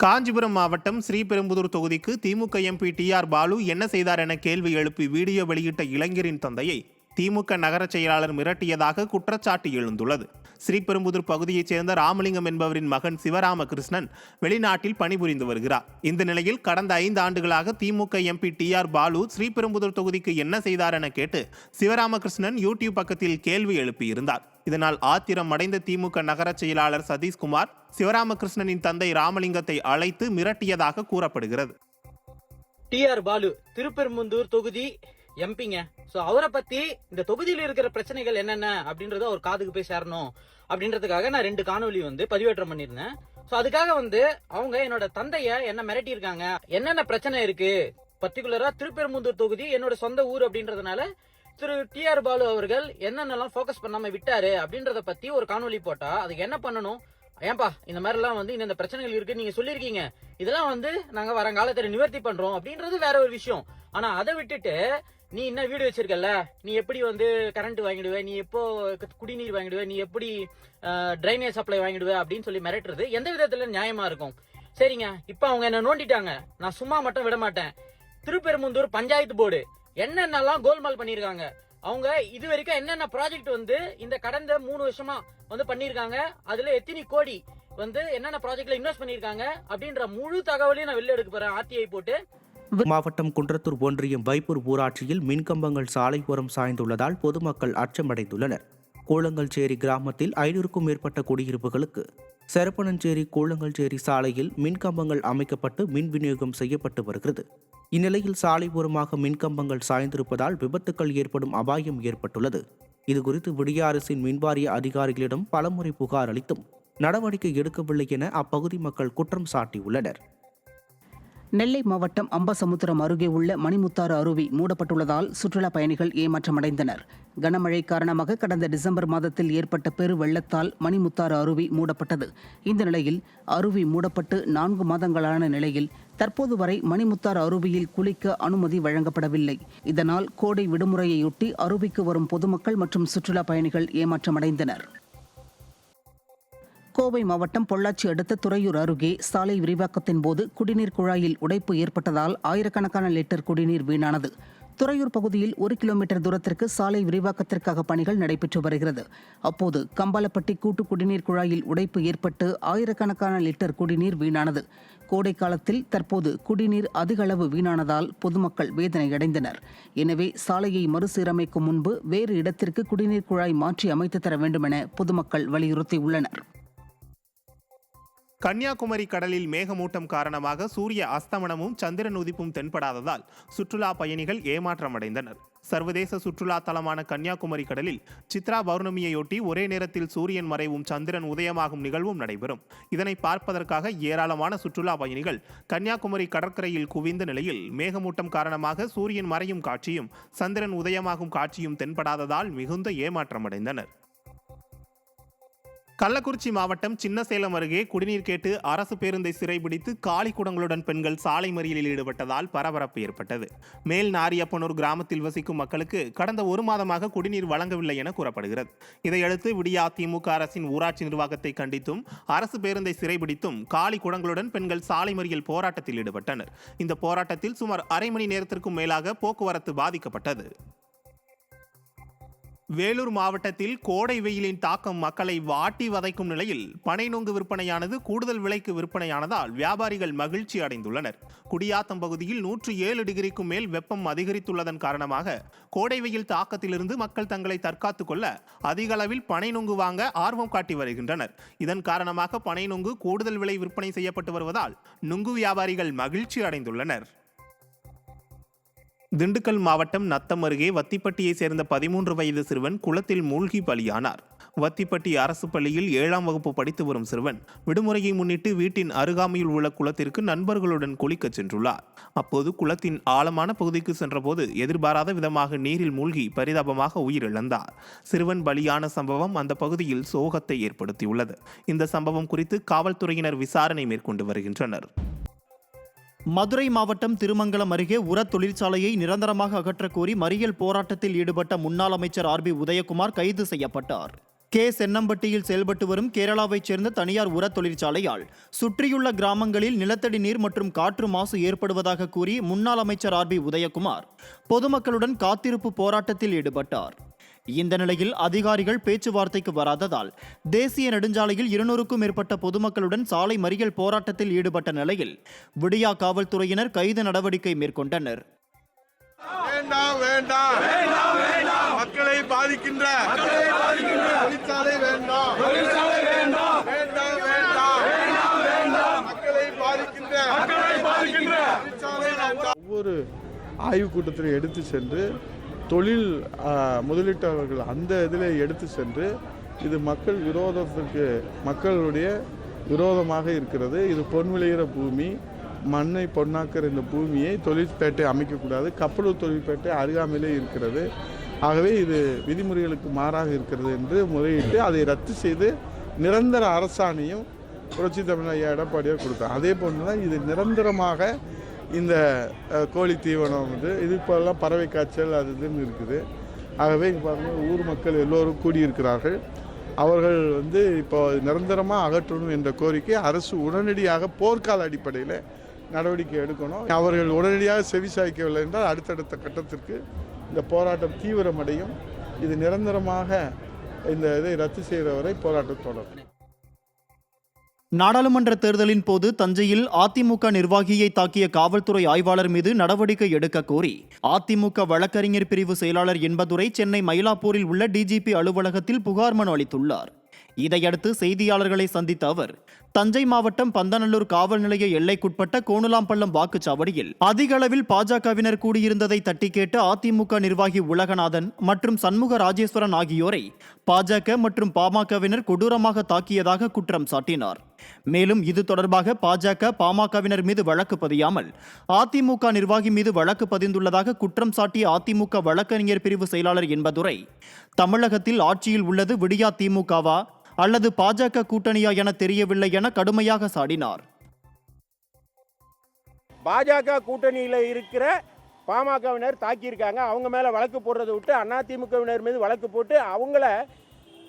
காஞ்சிபுரம் மாவட்டம் ஸ்ரீபெரும்புதூர் தொகுதிக்கு திமுக எம்பி TR பாலு என்ன செய்தார் என கேள்வி எழுப்பி வீடியோ வெளியிட்ட இளைஞரின் தந்தையை திமுக நகர செயலாளர் மிரட்டியதாக குற்றச்சாட்டு எழுந்துள்ளது. ஸ்ரீபெரும்புதூர் பகுதியைச் சேர்ந்த ராமலிங்கம் என்பவரின் மகன் சிவராமகிருஷ்ணன் வெளிநாட்டில் பணிபுரிந்து வருகிறார். இந்த நிலையில் கடந்த 5 ஆண்டுகளாக திமுக எம்பி TR பாலு ஸ்ரீபெரும்புதூர் தொகுதிக்கு என்ன செய்தார் என கேட்டு சிவராமகிருஷ்ணன் யூடியூப் பக்கத்தில் கேள்வி எழுப்பியிருந்தார். இதனால் ஆத்திரம் அடைந்த திமுக நகர செயலாளர் சதீஷ்குமார் சிவராமகிருஷ்ணனின் தந்தை ராமலிங்கத்தை அழைத்து மிரட்டியதாக கூறப்படுகிறது. TR பாலு திருப்பெரும்புதூர் தொகுதி எம்பிங்க. ஸோ அவரை பத்தி இந்த தொகுதியில் இருக்கிற பிரச்சனைகள் என்னென்ன அப்படின்றத ஒரு காதுக்கு போய் சேரணும் அப்படின்றதுக்காக நான் 2 காணொலி பதிவேற்றம் பண்ணியிருந்தேன். ஸோ அதுக்காக அவங்க என்னோட தந்தைய என்ன மிரட்டி இருக்காங்க. என்னென்ன பிரச்சனை இருக்கு, பர்டிகுலரா திருப்பெரும்புதூர் தொகுதி என்னோட சொந்த ஊர் அப்படின்றதுனால திரு TR பாலு அவர்கள் என்னென்னலாம் ஃபோக்கஸ் பண்ணாம விட்டாரு அப்படின்றத பத்தி ஒரு காணொலி போட்டா அதுக்கு என்ன பண்ணணும், ஏன்பா இந்த மாதிரிலாம் இந்த பிரச்சனைகள் இருக்கு நீங்க சொல்லியிருக்கீங்க, இதெல்லாம் நாங்க வருங்காலத்துல நிவர்த்தி பண்றோம் அப்படின்றது வேற ஒரு விஷயம். ஆனா அதை விட்டுட்டு நீ என்ன வீடு வச்சிருக்கல, நீ எப்படி கரண்ட் வாங்கிடுவே, நீ எப்போ குடிநீர் வாங்கிடுவே, நீ எப்படி டிரைனேஜ் சப்ளை வாங்கிடுவே அப்படின்னு சொல்லி மிரட்டுறது எந்த விதத்துல நியாயமா இருக்கும்? சரிங்க, இப்ப அவங்க என்ன நோண்டிட்டாங்க, நான் சும்மா மட்டும் விட மாட்டேன். திருப்பெரும்புதூர் பஞ்சாயத்து போர்டு என்னென்னலாம் கோல்மால் பண்ணிருக்காங்க, அவங்க இது வரைக்கும் என்னென்ன ப்ராஜெக்ட் இந்த கடந்த 3 வருஷமா பண்ணிருக்காங்க, அதுல எத்தனை கோடி என்னென்ன ப்ராஜெக்ட்ல இன்வெஸ்ட் பண்ணிருக்காங்க அப்படின்ற முழு தகவலையும் நான் வெளில எடுக்க போறேன் RTI போட்டு. மாவட்டம் குன்றத்தூர் ஒன்றியம் வைப்பூர் ஊராட்சியில் மின்கம்பங்கள் சாலை ஓரம் சாய்ந்துள்ளதால் பொதுமக்கள் அச்சமடைந்துள்ளனர். கூழங்கல்சேரி கிராமத்தில் 500க்கும் மேற்பட்ட குடியிருப்புகளுக்கு செரப்பனஞ்சேரி கூழங்கல்சேரி சாலையில் மின்கம்பங்கள் அமைக்கப்பட்டு மின் விநியோகம் செய்யப்பட்டு வருகிறது. இந்நிலையில் சாலை ஓரமாக மின்கம்பங்கள் சாய்ந்திருப்பதால் விபத்துக்கள் ஏற்படும் அபாயம் ஏற்பட்டுள்ளது. இதுகுறித்து விடிய அரசின் மின்வாரிய அதிகாரிகளிடம் பலமுறை புகார் அளித்தும் நடவடிக்கை எடுக்கவில்லை என அப்பகுதி மக்கள் குற்றம் சாட்டியுள்ளனர். நெல்லை மாவட்டம் அம்பசமுத்திரம் அருகே உள்ள மணிமுத்தாறு அருவி மூடப்பட்டுள்ளதால் சுற்றுலா பயணிகள் ஏமாற்றமடைந்தனர். கனமழை காரணமாக கடந்த டிசம்பர் மாதத்தில் ஏற்பட்ட பெரு வெள்ளத்தால் மணிமுத்தாறு அருவி மூடப்பட்டது. இந்த நிலையில் அருவி மூடப்பட்டு 4 மாதங்களான நிலையில் தற்போது வரை மணிமுத்தாறு அருவியில் குளிக்க அனுமதி வழங்கப்படவில்லை. இதனால் கோடை விடுமுறையொட்டி அருவிக்கு வரும் பொதுமக்கள் மற்றும் சுற்றுலா பயணிகள் ஏமாற்றமடைந்தனர். கோவை மாவட்டம் பொள்ளாச்சி அடுத்த துறையூர் அருகே சாலை விரிவாக்கத்தின் போது குடிநீர் குழாயில் உடைப்பு ஏற்பட்டதால் ஆயிரக்கணக்கான லிட்டர் குடிநீர் வீணானது. துறையூர் பகுதியில் 1 கிலோமீட்டர் தூரத்திற்கு சாலை விரிவாக்கத்திற்காக பணிகள் நடைபெற்று வருகிறது. அப்போது கம்பாலப்பட்டி கூட்டு குடிநீர் குழாயில் உடைப்பு ஏற்பட்டு ஆயிரக்கணக்கான லிட்டர் குடிநீர் வீணானது. கோடை காலத்தில் தற்போது குடிநீர் அதிக அளவு வீணானதால் பொதுமக்கள் வேதனையடைந்தனர். எனவே சாலையை மறுசீரமைக்கும் முன்பு வேறு இடத்திற்கு குடிநீர் குழாய் மாற்றி அமைத்து தர வேண்டுமென பொதுமக்கள் வலியுறுத்தியுள்ளனர். கன்னியாகுமரி கடலில் மேகமூட்டம் காரணமாக சூரிய அஸ்தமனமும் சந்திரன் உதிப்பும் தென்படாததால் சுற்றுலா பயணிகள் ஏமாற்றமடைந்தனர். சர்வதேச சுற்றுலா தலமான கன்னியாகுமரி கடலில் சித்ரா பௌர்ணமியையொட்டி ஒரே நேரத்தில் சூரியன் மறைவும் சந்திரன் உதயமாகும் நிகழ்வும் நடைபெறும். இதனை பார்ப்பதற்காக ஏராளமான சுற்றுலா பயணிகள் கன்னியாகுமரி கடற்கரையில் குவிந்த நிலையில் மேகமூட்டம் காரணமாக சூரியன் மறையும் காட்சியும் சந்திரன் உதயமாகும் காட்சியும் தென்படாததால் மிகுந்த ஏமாற்றமடைந்தனர். கள்ளக்குறிச்சி மாவட்டம் சின்னசேலம் அருகே குடிநீர் கேட்டு அரசு பேருந்தை சிறைபிடித்து காலி குடங்களுடன் பெண்கள் சாலை மறியலில் ஈடுபட்டதால் பரபரப்பு ஏற்பட்டது. மேல் நாரியப்பனூர் கிராமத்தில் வசிக்கும் மக்களுக்கு கடந்த 1 மாதமாக குடிநீர் வழங்கவில்லை என கூறப்படுகிறது. இதையடுத்து விடியா திமுக அரசின் ஊராட்சி நிர்வாகத்தை கண்டித்தும் அரசு பேருந்தை சிறைபிடித்தும் காலி குடங்களுடன் பெண்கள் சாலை மறியல் போராட்டத்தில் ஈடுபட்டனர். இந்த போராட்டத்தில் சுமார் அரை மணி நேரத்திற்கும் மேலாக போக்குவரத்து பாதிக்கப்பட்டது. வேலூர் மாவட்டத்தில் கோடை வெயிலின் தாக்கம் மக்களை வாட்டி வதைக்கும் நிலையில் பனை நுங்கு விற்பனையானது கூடுதல் விலைக்கு விற்பனையானதால் வியாபாரிகள் மகிழ்ச்சி அடைந்துள்ளனர். குடியாத்தம் பகுதியில் 107 டிகிரிக்கும் மேல் வெப்பம் அதிகரித்துள்ளதன் காரணமாக கோடை வெயில் தாக்கத்திலிருந்து மக்கள் தங்களை தற்காத்துக் கொள்ள அதிக அளவில் பனை நுங்கு வாங்க ஆர்வம் காட்டி வருகின்றனர். இதன் காரணமாக பனை நுங்கு கூடுதல் விலை விற்பனை செய்யப்பட்டு வருவதால் நுங்கு வியாபாரிகள் மகிழ்ச்சி அடைந்துள்ளனர். திண்டுக்கல் மாவட்டம் நத்தம் அருகே வத்திப்பட்டியை சேர்ந்த 13 வயது சிறுவன் குளத்தில் மூழ்கி பலியானார். வத்திப்பட்டி அரசு பள்ளியில் 7ஆம் வகுப்பு படித்து வரும் சிறுவன் விடுமுறையை முன்னிட்டு வீட்டின் அருகாமையில் உள்ள குளத்திற்கு நண்பர்களுடன் குளிக்கச் சென்றுள்ளார். அப்போது குளத்தின் ஆழமான பகுதிக்கு சென்றபோது எதிர்பாராத விதமாக நீரில் மூழ்கி பரிதாபமாக உயிரிழந்தார். சிறுவன் பலியான சம்பவம் அந்த பகுதியில் சோகத்தை ஏற்படுத்தியுள்ளது. இந்த சம்பவம் குறித்து காவல்துறையினர் விசாரணை மேற்கொண்டு வருகின்றனர். மதுரை மாவட்டம் திருமங்கலம் அருகே உர தொழிற்சாலையை நிரந்தரமாக அகற்றக் கோரி மறியல் போராட்டத்தில் ஈடுபட்ட முன்னாள் அமைச்சர் RB உதயகுமார் கைது செய்யப்பட்டார். சென்னம்பட்டியில் செயல்பட்டு வரும் கேரளாவைச் சேர்ந்த தனியார் உர தொழிற்சாலையால் சுற்றியுள்ள கிராமங்களில் நிலத்தடி நீர் மற்றும் காற்று மாசு ஏற்படுவதாக கூறி முன்னாள் அமைச்சர் RB உதயகுமார் பொதுமக்களுடன் காத்திருப்பு போராட்டத்தில் ஈடுபட்டார். இந்த நிலையில் அதிகாரிகள் பேச்சுவார்த்தைக்கு வராததால் தேசிய நெடுஞ்சாலையில் 200க்கும் மேற்பட்ட பொதுமக்களுடன் சாலை மறியல் போராட்டத்தில் ஈடுபட்ட நிலையில் விடியா காவல்துறையினர் கைது நடவடிக்கை மேற்கொண்டனர். மக்களை பாதிக்கின்ற தொழிற்சாலை வேண்டாம், மக்களை பாதிக்கின்ற ஒவ்வொரு ஆய்வுக் கூட்டத்தில் எடுத்து சென்று தொழில் முதலீட்டாளர்கள் அந்த இதில் எடுத்து சென்று இது மக்களுடைய விரோதமாக இருக்கிறது. இது பொன் விளைகிற பூமி, மண்ணை பொன்னாக்கிற இந்த பூமியை தொழிற்பேட்டை அமைக்கக்கூடாது. கப்பலூர் தொழிற்பேட்டை அருகாமையிலே இருக்கிறது. ஆகவே இது விதிமுறைகளுக்கு மாறாக இருக்கிறது என்று முறையிட்டு அதை ரத்து செய்து நிரந்தர அரசாணையும் புரட்சி தமிழ் எடப்பாடியார் கொடுத்தார். அதே போன்று தான் இது நிரந்தரமாக இந்த கோழி தீவனம் இது இப்போல்லாம் பறவை காய்ச்சல் அது இதுன்னு இருக்குது. ஆகவே இங்கே பாருங்கள், ஊர் மக்கள் எல்லோரும் கூடியிருக்கிறார்கள். அவர்கள் இப்போ நிரந்தரமாக அகற்றணும் என்ற கோரிக்கை அரசு உடனடியாக போர்க்கால அடிப்படையில் நடவடிக்கை எடுக்கணும். அவர்கள் உடனடியாக செவிசாய்க்கவில்லை என்றால் அடுத்தடுத்த கட்டத்திற்கு இந்த போராட்டம் தீவிரமடையும். இது நிரந்தரமாக இந்த இதை ரத்து செய்கிற வரை போராட்டம் தொடரும். நாடாளுமன்ற தேர்தலின் போது தஞ்சையில் அதிமுக நிர்வாகியை தாக்கிய காவல்துறை ஆய்வாளர் மீது நடவடிக்கை எடுக்க கோரி அதிமுக வழக்கறிஞர் பிரிவு செயலாளர் இன்பதுரை சென்னை மயிலாப்பூரில் உள்ள டிஜிபி அலுவலகத்தில் புகார் மனு அளித்துள்ளார். இதையடுத்து செய்தியாளர்களை சந்தித்த அவர் தஞ்சை மாவட்டம் பந்தநல்லூர் காவல் நிலைய எல்லைக்குட்பட்ட கோணுலாம்பள்ளம் வாக்குச்சாவடியில் அதிக அளவில் பாஜகவினர் கூடியிருந்ததை தட்டி கேட்ட அதிமுக நிர்வாகி உலகநாதன் மற்றும் சண்முக ராஜேஸ்வரன் ஆகியோரை பாஜக மற்றும் பாமகவினர் கொடூரமாக தாக்கியதாக குற்றம் சாட்டினார். மேலும் இது தொடர்பாக பாஜக பாமகவினர் மீது வழக்கு பதியாமல் அதிமுக நிர்வாகி மீது வழக்கு பதிந்துள்ளதாக குற்றம் சாட்டிய அதிமுக வழக்கறிஞர் பிரிவு செயலாளர் என்பதுரை தமிழகத்தில் ஆட்சியில் உள்ளது விடியா திமுகவா அல்லது பாஜக கூட்டணியா என தெரியவில்லை என கடுமையாக சாடினார். பாஜக கூட்டணியில் இருக்கிற பாமகவினர் தாக்கியிருக்காங்க. அவங்க மேலே வழக்கு போடுறதை விட்டு அதிமுகவினர் மீது வழக்கு போட்டு அவங்கள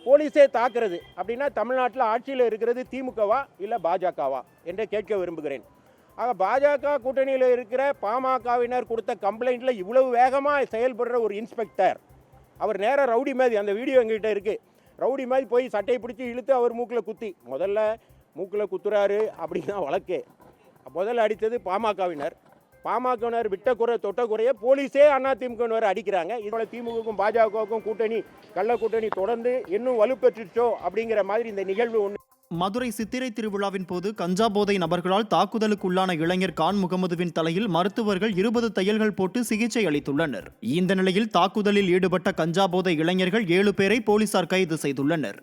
போலீஸே தாக்குறது அப்படின்னா தமிழ்நாட்டில் ஆட்சியில் இருக்கிறது திமுகவா இல்லை பாஜகவா என்று கேட்க விரும்புகிறேன். ஆக பாஜக கூட்டணியில் இருக்கிற பாமகவினர் கொடுத்த கம்ப்ளைண்ட்டில் இவ்வளவு வேகமாக செயல்படுற ஒரு இன்ஸ்பெக்டர், அவர் நேராக ரவுடி மாதிரி, அந்த வீடியோ எங்ககிட்ட இருக்குது, ரவுடி மாதிரி போய் சட்டையை பிடிச்சி இழுத்து அவர் மூக்கில் குத்தி, முதல்ல மூக்கில் குத்துறாரு அப்படின்னா வழக்கு. முதல்ல அடித்தது பாமகவினர் விட்ட குறை தொட்ட குறைய போலீஸே அதிமுகவினர் அடிக்கிறாங்க. இதோட திமுகவுக்கும் பாஜகவுக்கும் கூட்டணி, கள்ள கூட்டணி தொடர்ந்து இன்னும் வலுப்பெற்றுச்சோ அப்படிங்கிற மாதிரி இந்த நிகழ்வு ஒன்று. மதுரை சித்திரை திருவிழாவின் போது கஞ்சா போதை நபர்களால் தாக்குதலுக்குள்ளான இளைஞர் கான் முகமதுவின் தலையில் மருத்துவர்கள் 20 தையல்கள் போட்டு சிகிச்சை அளித்துள்ளனர். இந்த நிலையில் தாக்குதலில் ஈடுபட்ட கஞ்சா போதை இளைஞர்கள் 7 பேரை போலீசார் கைது செய்துள்ளனர்.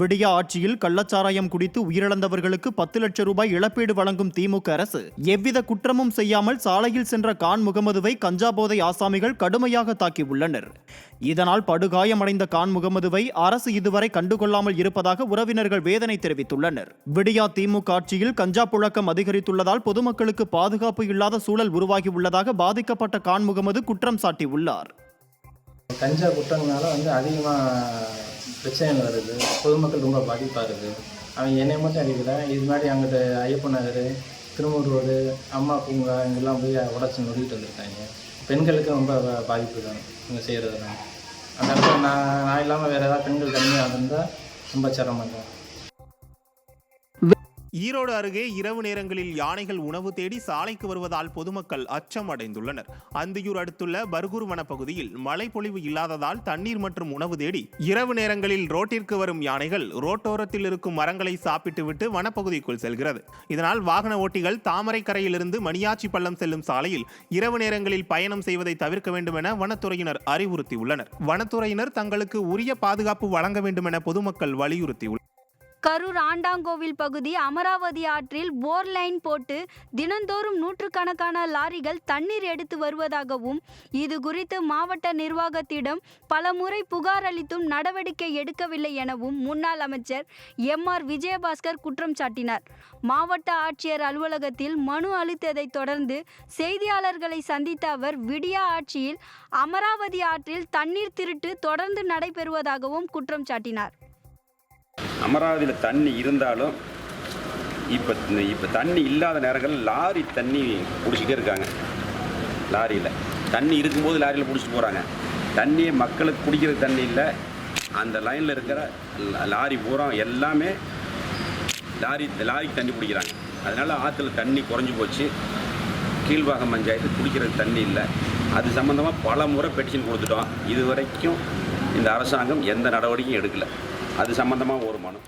விடியா ஆட்சியில் கள்ளச்சாராயம் குடித்து உயிரிழந்தவர்களுக்கு 10 லட்சம் ரூபாய் இழப்பீடு வழங்கும் திமுக அரசு எவ்வித குற்றமும் செய்யாமல் சாலையில் சென்ற கான் முகமதுவை கஞ்சா போதை ஆசாமிகள் கடுமையாக தாக்கியுள்ளனர். இதனால் படுகாயமடைந்த கான் முகமதுவை அரசு இதுவரை கண்டுகொள்ளாமல் இருப்பதாக உறவினர்கள் வேதனை தெரிவித்துள்ளனர். விடியா திமுக ஆட்சியில் கஞ்சா புழக்கம் அதிகரித்துள்ளதால் பொதுமக்களுக்கு பாதுகாப்பு இல்லாத சூழல் உருவாகியுள்ளதாக பாதிக்கப்பட்ட கான் முகமது குற்றம் சாட்டியுள்ளார். கஞ்சா குற்றங்களால அதிகமாக பிரச்சனைகள் வருது, பொதுமக்கள் ரொம்ப பாதிப்பாக இருக்குது. அவன் என்னை மட்டும் அடிக்கல, இது மாதிரி அங்கிட்ட ஐயப்பன் நகர், திருமூர் ரோடு, அம்மா பூங்கா இங்கெல்லாம் போய் உடச்சி நொடிட்டு வந்திருக்காங்க. பெண்களுக்கு ரொம்ப பாதிப்பு தான் இவங்க செய்கிறது தான். அந்த இடத்துல நான் இல்லாமல் வேறு ஏதாவது பெண்கள் தனியாக இருந்தால் ரொம்ப சிரமம் தான். ஈரோடு அருகே இரவு நேரங்களில் யானைகள் உணவு தேடி சாலைக்கு வருவதால் பொதுமக்கள் அச்சம் அடைந்துள்ளனர். அந்தியூர் அடுத்துள்ள பர்கூர் வனப்பகுதியில் மழை பொழிவு இல்லாததால் தண்ணீர் மற்றும் உணவு தேடி இரவு நேரங்களில் ரோட்டிற்கு வரும் யானைகள் ரோட்டோரத்தில் இருக்கும் மரங்களை சாப்பிட்டுவிட்டு வனப்பகுதிக்குள் செல்கிறது. இதனால் வாகன ஓட்டிகள் தாமரைக்கரையிலிருந்து மணியாச்சி பள்ளம் செல்லும் சாலையில் இரவு நேரங்களில் பயணம் செய்வதை தவிர்க்க வேண்டும் என வனத்துறையினர் அறிவுறுத்தியுள்ளனர். வனத்துறையினர் தங்களுக்கு உரிய பாதுகாப்பு வழங்க வேண்டும் என பொதுமக்கள் வலியுறுத்தியுள்ளனர். கரூர் ஆண்டாங்கோவில் பகுதி அமராவதி ஆற்றில் போர் லைன் போட்டு தினந்தோறும் நூற்றுக்கணக்கான லாரிகள் தண்ணீர் எடுத்து வருவதாகவும், இது குறித்து மாவட்ட நிர்வாகத்திடம் பலமுறை புகார் அளித்தும் நடவடிக்கை எடுக்கவில்லை எனவும் முன்னாள் அமைச்சர் MR விஜயபாஸ்கர் குற்றம் சாட்டினார். மாவட்ட ஆட்சியர் அலுவலகத்தில் மனு அளித்ததைத் தொடர்ந்து செய்தியாளர்களை சந்தித்த அவர், விடியா ஆட்சியில் அமராவதி ஆற்றில் தண்ணீர் திருட்டு தொடர்ந்து நடைபெறுவதாகவும் குற்றம் சாட்டினார். அமராவதியில் தண்ணி இருந்தாலும் இப்போ தண்ணி இல்லாத நேரங்களில் லாரி தண்ணி பிடிச்சிட்டே இருக்காங்க. லாரியில் தண்ணி இருக்கும்போது லாரியில் பிடிச்சிட்டு போகிறாங்க. தண்ணியை மக்களுக்கு குடிக்கிற தண்ணி இல்லை. அந்த லைனில் இருக்கிற லாரி பூரா எல்லாமே லாரிக்கு தண்ணி பிடிக்கிறாங்க. அதனால் ஆற்றுல தண்ணி குறைஞ்சி போச்சு. கீழ்வாகம் பஞ்சாயத்து குடிக்கிறது தண்ணி இல்லை. அது சம்மந்தமாக பல முறை பெட்டிஷன் கொடுத்துட்டோம். இது வரைக்கும் இந்த அரசாங்கம் எந்த நடவடிக்கையும் எடுக்கலை. அது சம்பந்தமாக ஒரு மனு.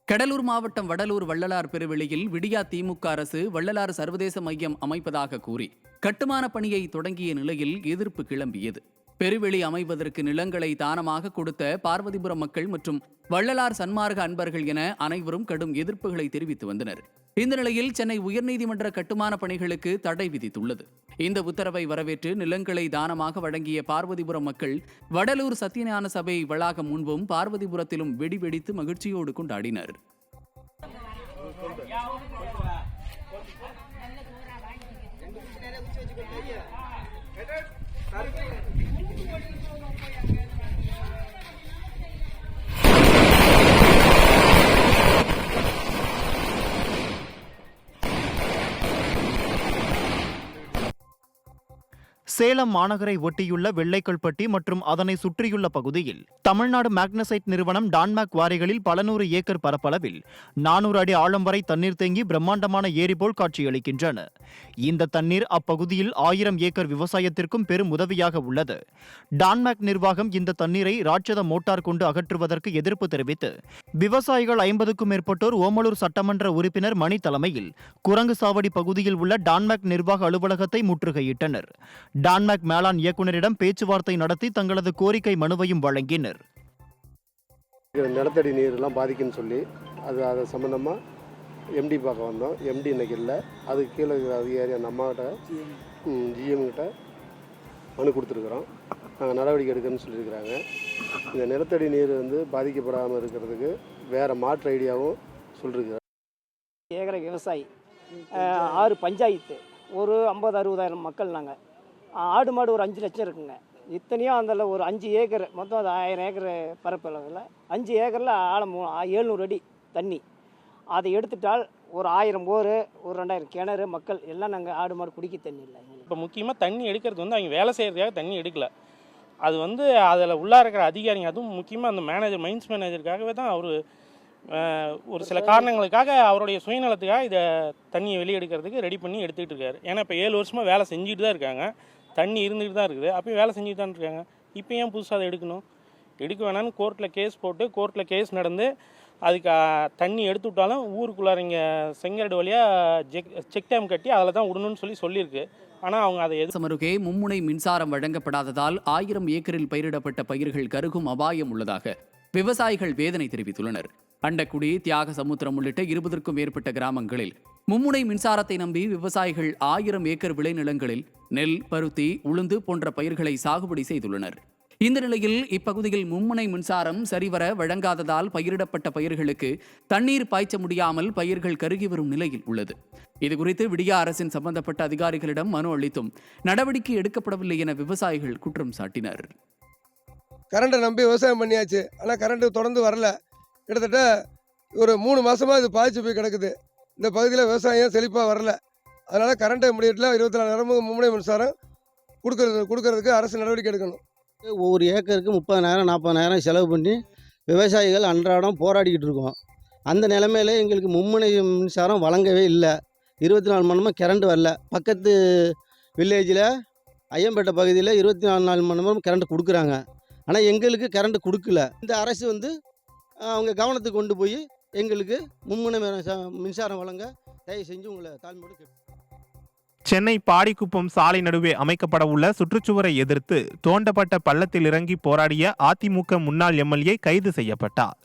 கடலூர் மாவட்டம் வடலூர் வள்ளலார் பெருவெளியில் விடியா திமுக அரசு வள்ளலார் சர்வதேச மையம் அமைப்பதாக கூறி கட்டுமான பணியை தொடங்கிய நிலையில் எதிர்ப்பு கிளம்பியது. பெருவெளி அமைவதற்கு நிலங்களை தானமாக கொடுத்த பார்வதிபுரம் மக்கள் மற்றும் வள்ளலார் சன்மார்க்க அன்பர்கள் என அனைவரும் கடும் எதிர்ப்புகளை தெரிவித்து வந்தனர். இந்த நிலையில் சென்னை உயர்நீதிமன்ற கட்டுமான பணிகளுக்கு தடை விதித்துள்ளது. இந்த உத்தரவை வரவேற்று நிலங்களை தானமாக வழங்கிய பார்வதிபுரம் மக்கள் வடலூர் சத்தியஞான சபை வளாகம் முன்பும் பார்வதிபுரத்திலும் வெடி வெடித்து மகிழ்ச்சியோடு கொண்டாடினர். சேலம் மாநகரை ஒட்டியுள்ள வெள்ளைக்கல்பட்டி மற்றும் அதனை சுற்றியுள்ள பகுதியில் தமிழ்நாடு மேக்னசைட் நிறுவனம் டான்மேக் வாரிகளில் பல 100 ஏக்கர் பரப்பளவில் 400 அடி ஆழம் வரை தண்ணீர் தேங்கி பிரம்மாண்டமான ஏரி போல் காட்சியளிக்கின்றன. இந்த தண்ணீர் அப்பகுதியில் 1000 ஏக்கர் விவசாயத்திற்கும் பெரும் உதவியாக உள்ளது. டான்மேக் நிர்வாகம் இந்த தண்ணீரை ராட்சத மோட்டார் கொண்டு அகற்றுவதற்கு எதிர்ப்பு தெரிவித்து விவசாயிகள் 50க்கும் மேற்பட்டோர் ஓமலூர் சட்டமன்ற உறுப்பினர் மணி தலைமையில் குரங்கு சாவடி பகுதியில் உள்ள டான்மேக் நிர்வாக அலுவலகத்தை முற்றுகையிட்டனர். டான்மேக் மேலாண் இயக்குநரிடம் பேச்சுவார்த்தை நடத்தி தங்களது கோரிக்கை மனுவையும் வழங்கினர். நிலத்தடி நீர்லாம் பாதிக்குன்னு சொல்லி அது சம்மந்தமாக எம்டி பார்க்க வந்தோம். எம்டி இன்னைக்கு இல்லை. அதுக்கு கீழே இருக்கிற அதிகாரி அந்த அம்மாக்கிட்ட ஜிஎம்கிட்ட மனு கொடுத்துருக்குறோம். நாங்கள் நடவடிக்கை எடுக்கணும்னு சொல்லியிருக்கிறாங்க. இந்த நிலத்தடி நீர் பாதிக்கப்படாமல் இருக்கிறதுக்கு வேறு மாற்று ஐடியாவும் சொல்லியிருக்கிறாங்க. ஏக்கரை விவசாயி, 6 பஞ்சாயத்து, ஒரு 50-60 மக்கள். நாங்கள் ஆடு மாடு ஒரு 5 லட்சம் இருக்குங்க. இத்தனையும் அதில் ஒரு 5 ஏக்கர், மொத்தம் அது 1000 ஏக்கர் பரப்பளவில் 5 ஏக்கரில் ஆழம் 700 அடி தண்ணி. அதை எடுத்துட்டால் ஒரு 1000 போர், ஒரு 2000 கிணறு, மக்கள் எல்லாம் நாங்கள் ஆடு மாடு குடிக்க தண்ணி இல்லை. இப்போ முக்கியமாக தண்ணி எடுக்கிறது வந்து அவங்க வேலை செய்கிறதுக்காக தண்ணி எடுக்கல. அது வந்து அதில் உள்ளே இருக்கிற அதிகாரிங்க, அதுவும் முக்கியமாக அந்த மேனேஜர், மைன்ஸ் மேனேஜருக்காகவே தான் அவர் ஒரு சில காரணங்களுக்காக அவருடைய சுயநலத்துக்காக இதை தண்ணியை வெளியே எடுக்கிறதுக்கு ரெடி பண்ணி எடுத்துக்கிட்டு இருக்காரு. ஏன்னா இப்போ 7 வருஷமாக வேலை செஞ்சுட்டு தான் இருக்காங்க, தண்ணி இருந்துகிட்டு தான் இருக்குது, அப்பயும் வேலை செஞ்சுட்டு தான் இருக்காங்க. இப்போ ஏன் புதுசாக அதை எடுக்கணும்? எடுக்க வேணான்னு கோர்ட்டில் கேஸ் போட்டு, கோர்ட்டில் கேஸ் நடந்து அதுக்கு தண்ணி எடுத்து விட்டாலும் ஊருக்குள்ளார இங்கே செங்கரடு வழியாக செக் டேம் கட்டி அதில் தான் விடணும்னு சொல்லியிருக்கு. ஆனால் அவங்க அதை அருகே மும்முனை மின்சாரம் வழங்கப்படாததால் 1000 ஏக்கரில் பயிரிடப்பட்ட பயிர்கள் கருகும் அபாயம் உள்ளதாக விவசாயிகள் வேதனை தெரிவித்துள்ளனர். அண்டக்குடி, தியாக சமுத்திரம் உள்ளிட்ட 20க்கும் மேற்பட்ட கிராமங்களில் மும்முனை மின்சாரத்தை நம்பி விவசாயிகள் 1000 ஏக்கர் விளைநிலங்களில் நெல், பருத்தி, உளுந்து போன்ற பயிர்களை சாகுபடி செய்துள்ளனர். இந்த நிலையில் இப்பகுதியில் மும்முனை மின்சாரம் சரிவர வழங்காததால் பயிரிடப்பட்ட பயிர்களுக்கு தண்ணீர் பாய்ச்ச முடியாமல் பயிர்கள் கருகி வரும் நிலையில் உள்ளது. இதுகுறித்து விடியா அரசின் சம்பந்தப்பட்ட அதிகாரிகளிடம் மனு அளித்தும் நடவடிக்கை எடுக்கப்படவில்லை என விவசாயிகள் குற்றம் சாட்டினர். கரண்டை நம்பி விவசாயம் பண்ணியாச்சு, ஆனால் கரண்ட்டு தொடர்ந்து வரல. கிட்டத்தட்ட ஒரு 3 மாதமாக இது பாதிச்சு போய் கிடக்குது. இந்த பகுதியில் விவசாயம் செழிப்பாக வரல. அதனால் கரண்ட்டை முடியல 24 நேரமும் மும்முனை மின்சாரம் கொடுக்கறதுக்கு அரசு நடவடிக்கை எடுக்கணும். ஒவ்வொரு ஏக்கருக்கு 30,000 40,000 செலவு பண்ணி விவசாயிகள் அன்றாடம் போராடிக்கிட்டு இருக்கோம். அந்த நிலைமையில் எங்களுக்கு மும்முனை மின்சாரம் வழங்கவே இல்லை. 24 மணி நேரமும் கரண்ட் வரல. பக்கத்து வில்லேஜில் ஐயம்பேட்டை பகுதியில் 24 மணி நேரமும் கரண்ட் கொடுக்குறாங்க. ஆனால் எங்களுக்கு கரண்ட் கொடுக்கல. இந்த அரசு வந்து அவங்க கவனத்துக்கு கொண்டு போய் எங்களுக்கு மும்முனை மின்சாரம் வழங்க தயவு செஞ்சு உங்களை தாழ்மையோடு கேட்போம். சென்னை பாடிக்குப்பம் சாலை நடுவே அமைக்கப்பட உள்ள சுற்றுச்சுவரை எதிர்த்து தோண்டப்பட்ட பள்ளத்தில் இறங்கி போராடிய அதிமுக முன்னாள் எம்எல்ஏ கைது செய்யப்பட்டார்.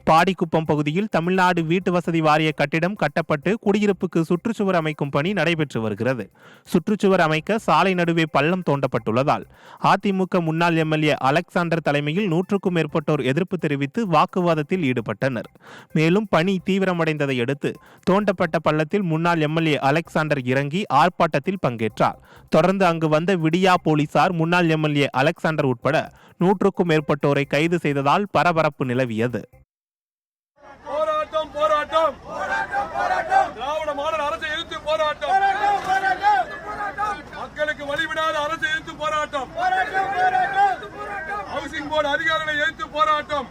பாடிக்குப்பம் பகுதியில் தமிழ்நாடு வீட்டு வசதி வாரிய கட்டிடம் கட்டப்பட்டு குடியிருப்புக்கு சுற்றுச்சுவர் அமைக்கும் பணி நடைபெற்று வருகிறது. சுற்றுச்சுவர் அமைக்க சாலை நடுவே பள்ளம் தோண்டப்பட்டுள்ளதால் அதிமுக முன்னாள் எம்எல்ஏ அலெக்சாண்டர் தலைமையில் 100க்கும் மேற்பட்டோர் எதிர்ப்பு தெரிவித்து வாக்குவாதத்தில் ஈடுபட்டனர். மேலும் பணி தீவிரமடைந்ததை அடுத்து தோண்டப்பட்ட பள்ளத்தில் முன்னாள் எம்எல்ஏ அலெக்சாண்டர் இறங்கி ஆர்ப்பாட்டத்தில் பங்கேற்றார். தொடர்ந்து அங்கு வந்த விடியா போலீசார் முன்னாள் எம்எல்ஏ அலெக்சாண்டர் உட்பட 100க்கும் மேற்பட்டோரை கைது செய்ததால் பரபரப்பு நிலவியது. போராட்டம் போராட்டம் திராவிட மாடல் அரசை எதிர்த்து போராட்டம், மக்களுக்கு வழிவிடாத அரசை எதிர்த்து போராட்டம், ஹவுசிங் போர்டு அதிகாரிகளை எதிர்த்து போராட்டம்,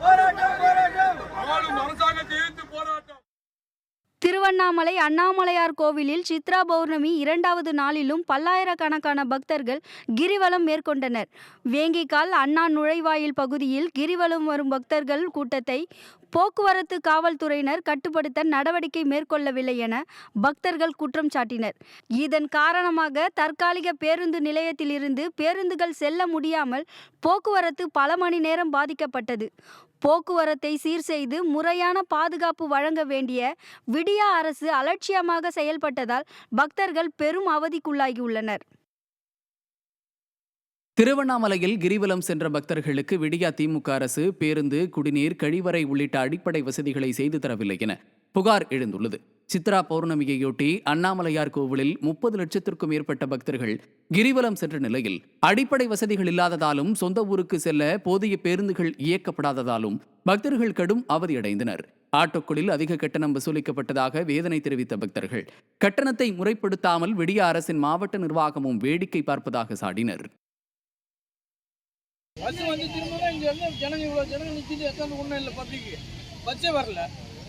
ஆளும் அரசாங்கத்தை எதிர்த்து போராட்டம். திருவண்ணாமலை அண்ணாமலையார் கோவிலில் சித்ரா பௌர்ணமி 2வது நாளிலும் பல்லாயிரக்கணக்கான பக்தர்கள் கிரிவலம் மேற்கொண்டனர். வேங்கிக்கால் அண்ணா நுழைவாயில் பகுதியில் கிரிவலம் வரும் பக்தர்கள் கூட்டத்தை போக்குவரத்து காவல்துறையினர் கட்டுப்படுத்த நடவடிக்கை மேற்கொள்ளவில்லை என பக்தர்கள் குற்றம் சாட்டினர். இதன் காரணமாக தற்காலிக பேருந்து நிலையத்திலிருந்து பேருந்துகள் செல்ல முடியாமல் போக்குவரத்து பல மணி நேரம் பாதிக்கப்பட்டது. போக்குவரத்தை சீர் செய்து முறையான பாதுகாப்பு வழங்க வேண்டிய விடியா அரசு அலட்சியமாக செயல்பட்டதால் பக்தர்கள் பெரும் அவதிக்குள்ளாகியுள்ளனர். திருவண்ணாமலையில் கிரிவலம் சென்ற பக்தர்களுக்கு விடியா திமுக அரசு பேருந்து, குடிநீர், கழிவறை உள்ளிட்ட அடிப்படை வசதிகளை செய்து தரவில்லை என புகார் எழுந்துள்ளது. சித்ரா பௌர்ணமியையொட்டி அண்ணாமலையார் கோவிலில் 30 லட்சத்திற்கும் மேற்பட்ட பக்தர்கள் கிரிவலம் சென்ற நிலையில் அடிப்படை வசதிகள் இல்லாததாலும் சொந்த ஊருக்கு செல்ல போதிய பேருந்துகள் இயக்கப்படாததாலும் பக்தர்கள் கடும் அவதியடைந்தனர். ஆட்டோக்களில் அதிக கட்டணம் வசூலிக்கப்பட்டதாக வேதனை தெரிவித்த பக்தர்கள் கட்டணத்தை முறைப்படுத்தாமல் விடியா அரசின் மாவட்ட நிர்வாகமும் வேடிக்கை பார்ப்பதாக சாடினர். பஸ் வந்து திரும்ப இங்க இருந்து ஜனங்க இவ்வளவு ஜனங்க நிக்கிது, எத்தனை ஒண்ணும் இல்லை, பப்ளிக்கு பஸ்ஸே வரல.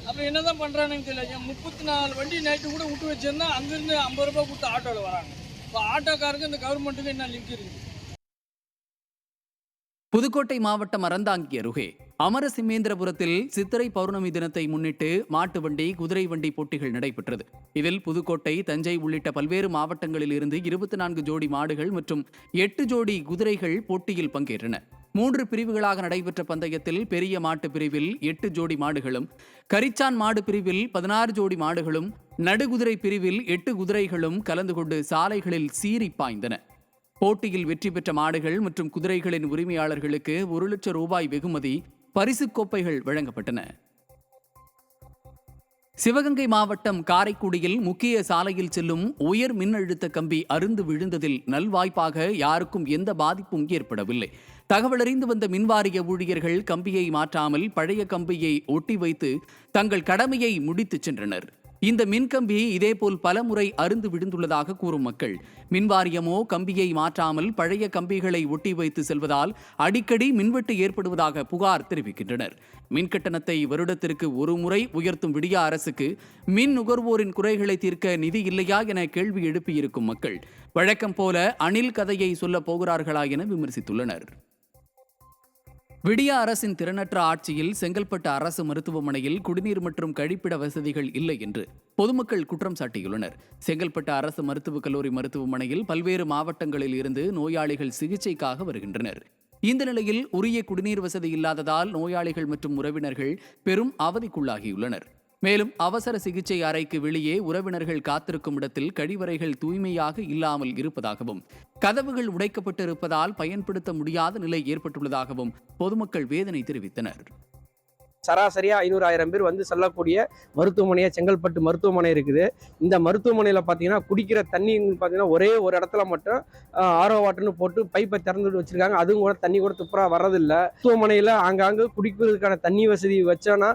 அப்புறம் என்னதான் பண்றானுன்னு தெரியல. 34 வண்டி நைட்டு கூட விட்டு வச்சிருந்தா அங்கிருந்து 50 ரூபாய் கொடுத்து ஆட்டோவில் வராங்க. இப்போ ஆட்டோக்காருக்கு இந்த கவர்மெண்ட்டுக்கு என்ன லிங்க் இருக்கு? புதுக்கோட்டை மாவட்டம் அறந்தாங்கி அருகே அமரசிம்மேந்திரபுரத்தில் சித்திரை பௌர்ணமி தினத்தை முன்னிட்டு மாட்டு வண்டி, குதிரை வண்டி போட்டிகள் நடைபெற்றது. இதில் புதுக்கோட்டை, தஞ்சை உள்ளிட்ட பல்வேறு மாவட்டங்களில் இருந்து 24 ஜோடி மாடுகள் மற்றும் 8 ஜோடி குதிரைகள் போட்டியில் பங்கேற்றன. 3 பிரிவுகளாக நடைபெற்ற பந்தயத்தில் பெரிய மாட்டு பிரிவில் 8 ஜோடி மாடுகளும், கரிச்சான் மாடு பிரிவில் 16 ஜோடி மாடுகளும், நடுகுதிரை பிரிவில் 8 குதிரைகளும் கலந்து கொண்டு சாலைகளில் சீறி பாய்ந்தன. போட்டியில் வெற்றி பெற்ற மாடுகள் மற்றும் குதிரைகளின் உரிமையாளர்களுக்கு 1 லட்சம் ரூபாய் வெகுமதி, பரிசுக் கோப்பைகள் வழங்கப்பட்டன. சிவகங்கை மாவட்டம் காரைக்குடியில் முக்கிய சாலையில் செல்லும் உயர் மின்னழுத்த கம்பி அறுந்து விழுந்ததில் நல்வாய்ப்பாக யாருக்கும் எந்த பாதிப்பும் ஏற்படவில்லை. தகவலறிந்து வந்த மின்வாரிய ஊழியர்கள் கம்பியை மாற்றாமல் பழைய கம்பியை ஒட்டி வைத்து தங்கள் கடமையை முடித்துச் சென்றனர். இந்த மின்கம்பி இதேபோல் பலமுறை அருந்து விழுந்துள்ளதாக கூறும் மக்கள், மின்வாரியமோ கம்பியை மாற்றாமல் பழைய கம்பிகளை ஒட்டி வைத்து செல்வதால் அடிக்கடி மின்வெட்டு ஏற்படுவதாக புகார் தெரிவிக்கின்றனர். மின்கட்டணத்தை வருடத்திற்கு ஒரு முறை உயர்த்தும் விடியா அரசுக்கு மின் நுகர்வோரின் குறைகளை தீர்க்க நிதி இல்லையா என கேள்வி எழுப்பியிருக்கும் மக்கள் வழக்கம் போல அணில் கதையை சொல்ல போகிறார்களா என விமர்சித்துள்ளனர். விடியா அரசின் திறனற்ற ஆட்சியில் செங்கல்பட்டு அரசு மருத்துவமனையில் குடிநீர் மற்றும் கழிப்பிட வசதிகள் இல்லை என்று பொதுமக்கள் குற்றம் சாட்டியுள்ளனர். செங்கல்பட்டு அரசு மருத்துவக் கல்லூரி மருத்துவமனையில் பல்வேறு மாவட்டங்களில் இருந்து நோயாளிகள் சிகிச்சைக்காக வருகின்றனர். இந்த நிலையில் உரிய குடிநீர் வசதி இல்லாததால் நோயாளிகள் மற்றும் உறவினர்கள் பெரும் அவதிக்குள்ளாகியுள்ளனர். மேலும் அவசர சிகிச்சை அறைக்கு வெளியே உறவினர்கள் காத்திருக்கும் இடத்தில் கழிவறைகள் தூய்மையாக இல்லாமல் இருப்பதாகவும் கதவுகள் உடைக்கப்பட்டிருப்பதால் பயன்படுத்த முடியாத நிலை ஏற்பட்டுள்ளதாகவும் பொதுமக்கள் வேதனை தெரிவித்தனர். சராசரியாக 500,000 பேர் வந்து செல்லக்கூடிய மருத்துவமனையாக செங்கல்பட்டு மருத்துவமனை இருக்குது. இந்த மருத்துவமனையில் பார்த்தீங்கன்னா குடிக்கிற தண்ணி பார்த்தீங்கன்னா ஒரே ஒரு இடத்துல மட்டும் ஆரோ வாட்டர்னு போட்டு பைப்பை திறந்துட்டு வச்சுருக்காங்க. அதுவும் கூட தண்ணி கூட துப்புராக வர்றதில்லை. மருத்துவமனையில் ஆங்காங்கு குடிப்பதற்கான தண்ணி வசதி வச்சோன்னா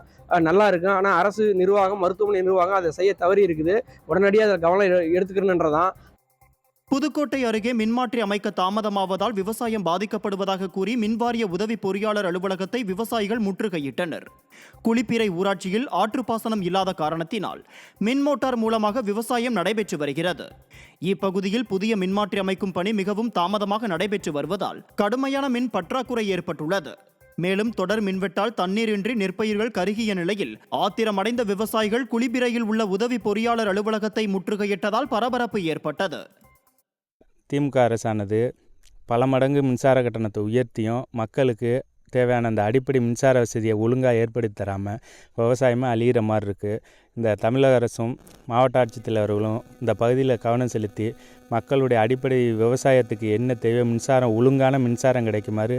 நல்லா இருக்கும். ஆனால் அரசு நிர்வாகம் மருத்துவமனை நிர்வாகம் அதை செய்ய தவறி இருக்குது. உடனடியாக அதை கவனம் எடுத்துக்கணுன்றதான். புதுக்கோட்டை அருகே மின்மாற்றி அமைக்க தாமதமாவதால் விவசாயம் பாதிக்கப்படுவதாக கூறி மின்வாரிய உதவி பொறியாளர் அலுவலகத்தை விவசாயிகள் முற்றுகையிட்டனர். குளிப்பிறை ஊராட்சியில் ஆற்றுப்பாசனம் இல்லாத காரணத்தினால் மின் மோட்டார் மூலமாக விவசாயம் நடைபெற்று வருகிறது. இப்பகுதியில் புதிய மின்மாற்றி அமைக்கும் பணி மிகவும் தாமதமாக நடைபெற்று வருவதால் கடுமையான மின் பற்றாக்குறை ஏற்பட்டுள்ளது. மேலும் தொடர் மின்வெட்டால் தண்ணீரின்றி நெற்பயிர்கள் கருகிய நிலையில் ஆத்திரமடைந்த விவசாயிகள் குளிப்பிறையில் உள்ள உதவி பொறியாளர் அலுவலகத்தை முற்றுகையிட்டதால் பரபரப்பு ஏற்பட்டது. திமுக அரசானது பல மடங்கு மின்சார கட்டணத்தை உயர்த்தியும் மக்களுக்கு தேவையான அந்த அடிப்படை மின்சார வசதியை ஒழுங்காக ஏற்படுத்தி தராமல் விவசாயமாக அழிகிற மாதிரி இருக்குது. இந்த தமிழக அரசும் மாவட்ட ஆட்சித்தலைவர்களும் இந்த பகுதியில் கவனம் செலுத்தி மக்களுடைய அடிப்படை விவசாயத்துக்கு என்ன தேவை மின்சாரம் ஒழுங்கான மின்சாரம் கிடைக்குமாறு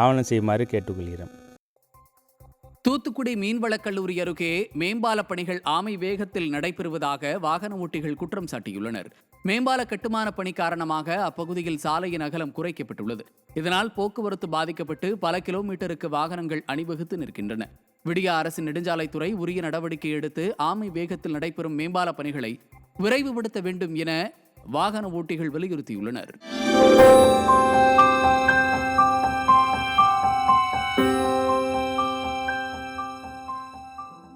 ஆவணம் செய்யுமாறு கேட்டுக்கொள்கிறேன். தூத்துக்குடி மீன்வளக் கல்லூரி அருகே மேம்பால பணிகள் ஆமை வேகத்தில் நடைபெறுவதாக வாகன ஓட்டிகள் குற்றம் சாட்டியுள்ளனர். மேம்பால கட்டுமான பணி காரணமாக அப்பகுதியில் சாலையின் அகலம் குறைக்கப்பட்டுள்ளது. இதனால் போக்குவரத்து பாதிக்கப்பட்டு பல கிலோமீட்டருக்கு வாகனங்கள் அணிவகுத்து நிற்கின்றன. விடியா அரசின் நெடுஞ்சாலைத்துறை உரிய நடவடிக்கை எடுத்து ஆமை வேகத்தில் நடைபெறும் மேம்பால பணிகளை விரைவுபடுத்த வேண்டும் என வாகன ஓட்டிகள் வலியுறுத்தியுள்ளனர்.